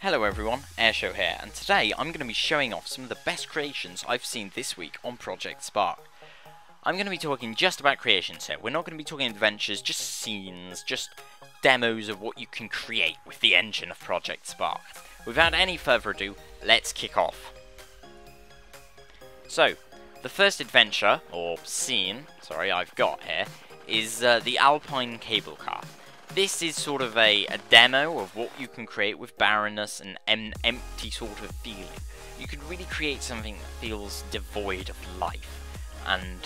Hello everyone, Airshow here, and today I'm going to be showing off some of the best creations I've seen this week on Project Spark. I'm going to be talking just about creations here. We're not going to be talking adventures, just scenes, just demos of what you can create with the engine of Project Spark. Without any further ado, let's kick off. So, the first adventure, or scene, I've got here, is the Alpine Cable Car. This is sort of a demo of what you can create with barrenness and an empty sort of feeling. You could really create something that feels devoid of life and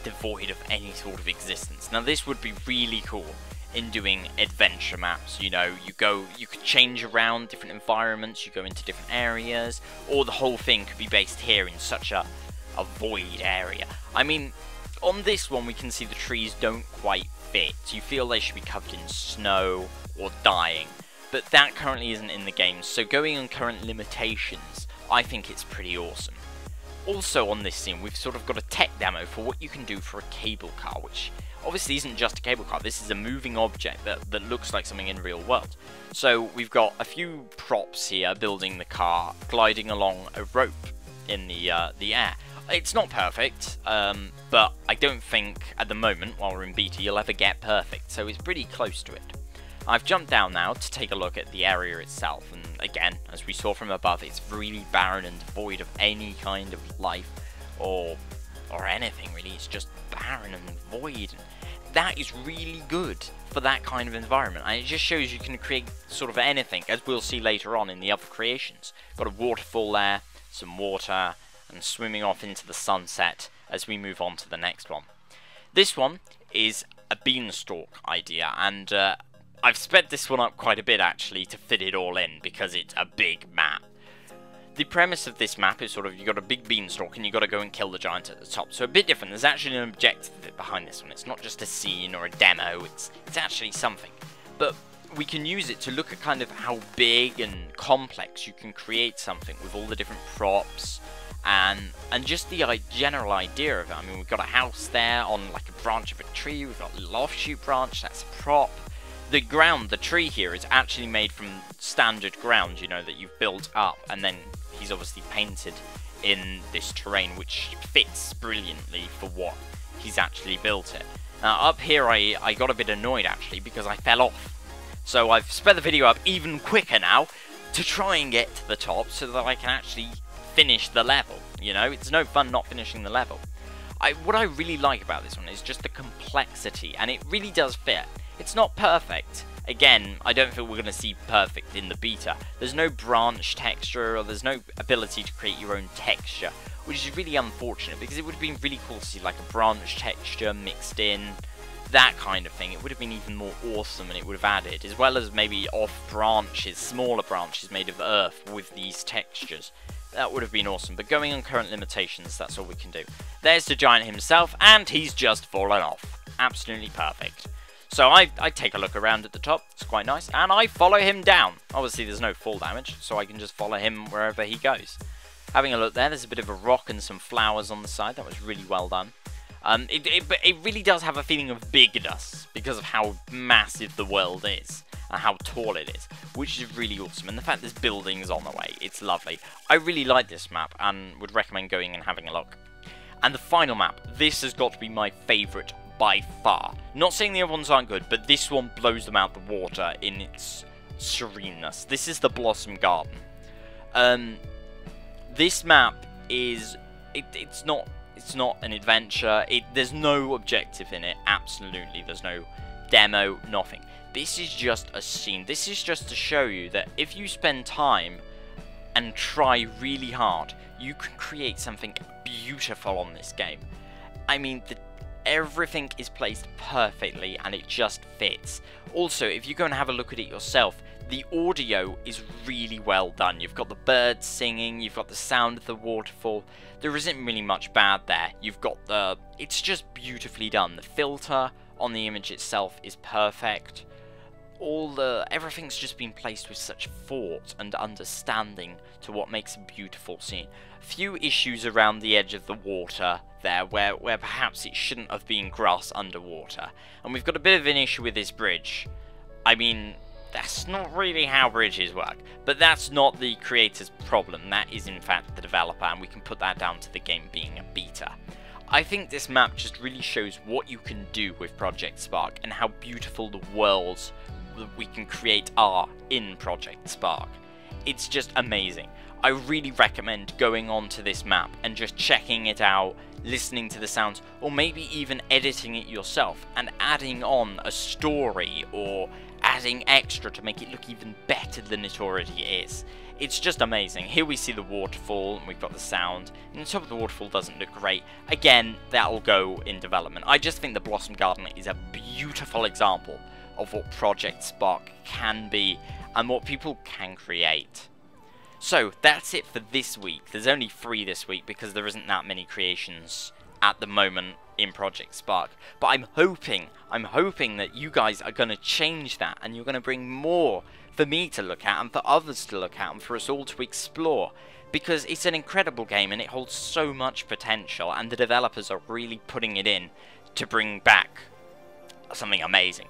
devoid of any sort of existence. Now this would be really cool in doing adventure maps. You know, you could change around different environments, you go into different areas, or the whole thing could be based here in such a void area. I mean, on this one we can see the trees don't quite fit. You feel they should be covered in snow or dying, but that currently isn't in the game, so going on current limitations, I think it's pretty awesome. Also on this scene, we've sort of got a tech demo for what you can do for a cable car, which obviously isn't just a cable car. This is a moving object that looks like something in the real world. So we've got a few props here building the car, gliding along a rope in the air. It's not perfect, but I don't think at the moment, while we're in beta, you'll ever get perfect, so it's pretty close to it. I've jumped down now to take a look at the area itself, and again, as we saw from above, it's really barren and devoid of any kind of life or anything really. It's just barren and void. That is really good for that kind of environment, and it just shows you can create sort of anything, as we'll see later on in the other creations. Got a waterfall there, some water, and swimming off into the sunset as we move on to the next one. This one is a Beanstalk idea, and I've sped this one up quite a bit actually to fit it all in because it's a big map. The premise of this map is sort of, you've got a big beanstalk and you've got to go and kill the giant at the top, so a bit different. There's actually an objective behind this one. It's not just a scene or a demo, it's actually something. But we can use it to look at kind of how big and complex you can create something with all the different props, and just the general idea of it. I mean, we've got a house there on like a branch of a tree, we've got a little offshoot branch, that's a prop. The ground, the tree here, is actually made from standard ground, you know, that you've built up, and then he's obviously painted in this terrain, which fits brilliantly for what he's actually built it. Now, up here I got a bit annoyed actually, because I fell off. So I've sped the video up even quicker now, to try and get to the top, so that I can actually finish the level. You know, it's no fun not finishing the level. What I really like about this one is just the complexity, and it really does fit. It's not perfect. Again, I don't feel we're going to see perfect in the beta. There's no branch texture, or there's no ability to create your own texture, which is really unfortunate, because it would have been really cool to see like a branch texture mixed in, that kind of thing. It would have been even more awesome, and it would have added, as well as maybe off branches, smaller branches made of earth with these textures. That would have been awesome, but going on current limitations, that's all we can do. There's the giant himself, and he's just fallen off. Absolutely perfect. So I take a look around at the top, it's quite nice, and I follow him down. Obviously there's no fall damage, so I can just follow him wherever he goes. Having a look there's a bit of a rock and some flowers on the side. That was really well done. It really does have a feeling of bigness because of how massive the world is and how tall it is, which is really awesome. And the fact there's buildings on the way, it's lovely. I really like this map and would recommend going and having a look. And the final map, this has got to be my favourite by far. Not saying the other ones aren't good, but this one blows them out the water in its sereneness. This is the Blossom Garden. This map is, it's not an adventure. There's no objective in it, absolutely. There's no demo, nothing. This is just a scene. This is just to show you that if you spend time and try really hard, you can create something beautiful on this game. I mean, everything is placed perfectly and it just fits. Also, if you go and have a look at it yourself, the audio is really well done. You've got the birds singing, you've got the sound of the waterfall. There isn't really much bad there. You've got it's just beautifully done. The filter on the image itself is perfect. Everything's just been placed with such thought and understanding to what makes a beautiful scene. A few issues around the edge of the water there, where perhaps it shouldn't have been grass underwater. And we've got a bit of an issue with this bridge. I mean, That's not really how bridges work, but that's not the creator's problem. That is in fact the developer, and we can put that down to the game being a beta. I think this map just really shows what you can do with Project Spark and how beautiful the worlds that we can create are in Project Spark. It's just amazing. I really recommend going onto this map and just checking it out, listening to the sounds, or maybe even editing it yourself and adding on a story or adding extra to make it look even better than it already is. It's just amazing. Here we see the waterfall and we've got the sound, and the top of the waterfall doesn't look great. Again, that'll go in development. I just think the Blossom Garden is a beautiful example of what Project Spark can be and what people can create. So that's it for this week. There's only 3 this week because there isn't that many creations at the moment in Project Spark. But I'm hoping that you guys are going to change that and you're going to bring more for me to look at and for others to look at and for us all to explore. Because it's an incredible game and it holds so much potential, and the developers are really putting it in to bring back something amazing.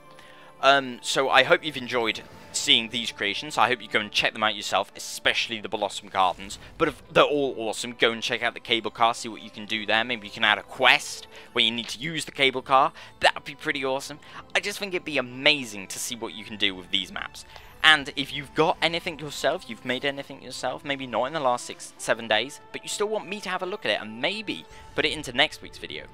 So I hope you've enjoyed seeing these creations. I hope you go and check them out yourself, especially the Blossom Gardens. But if they're all awesome, go and check out the cable car, see what you can do there. Maybe you can add a quest where you need to use the cable car. That would be pretty awesome. I just think it'd be amazing to see what you can do with these maps. And if you've got anything yourself, you've made anything yourself, maybe not in the last 6-7 days, but you still want me to have a look at it and maybe put it into next week's video,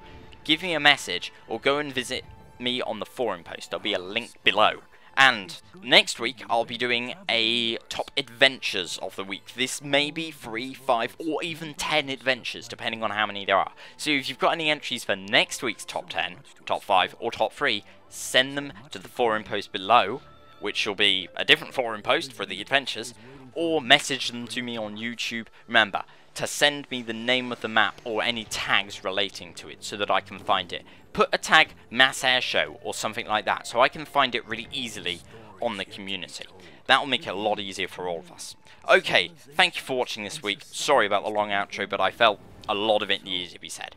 give me a message or go and visit me on the forum post. There'll be a link below. And next week I'll be doing a top adventures of the week. This may be 3, 5 or even 10 adventures depending on how many there are. So if you've got any entries for next week's top 10, top 5 or top 3, send them to the forum post below, which will be a different forum post for the adventures, or message them to me on YouTube. Remember to send me the name of the map or any tags relating to it so that I can find it. Put a tag Mass Airshow or something like that so I can find it really easily on the community. That will make it a lot easier for all of us. Okay, thank you for watching this week. Sorry about the long outro, but I felt a lot of it needed to be said.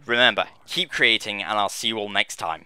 Remember, keep creating and I'll see you all next time.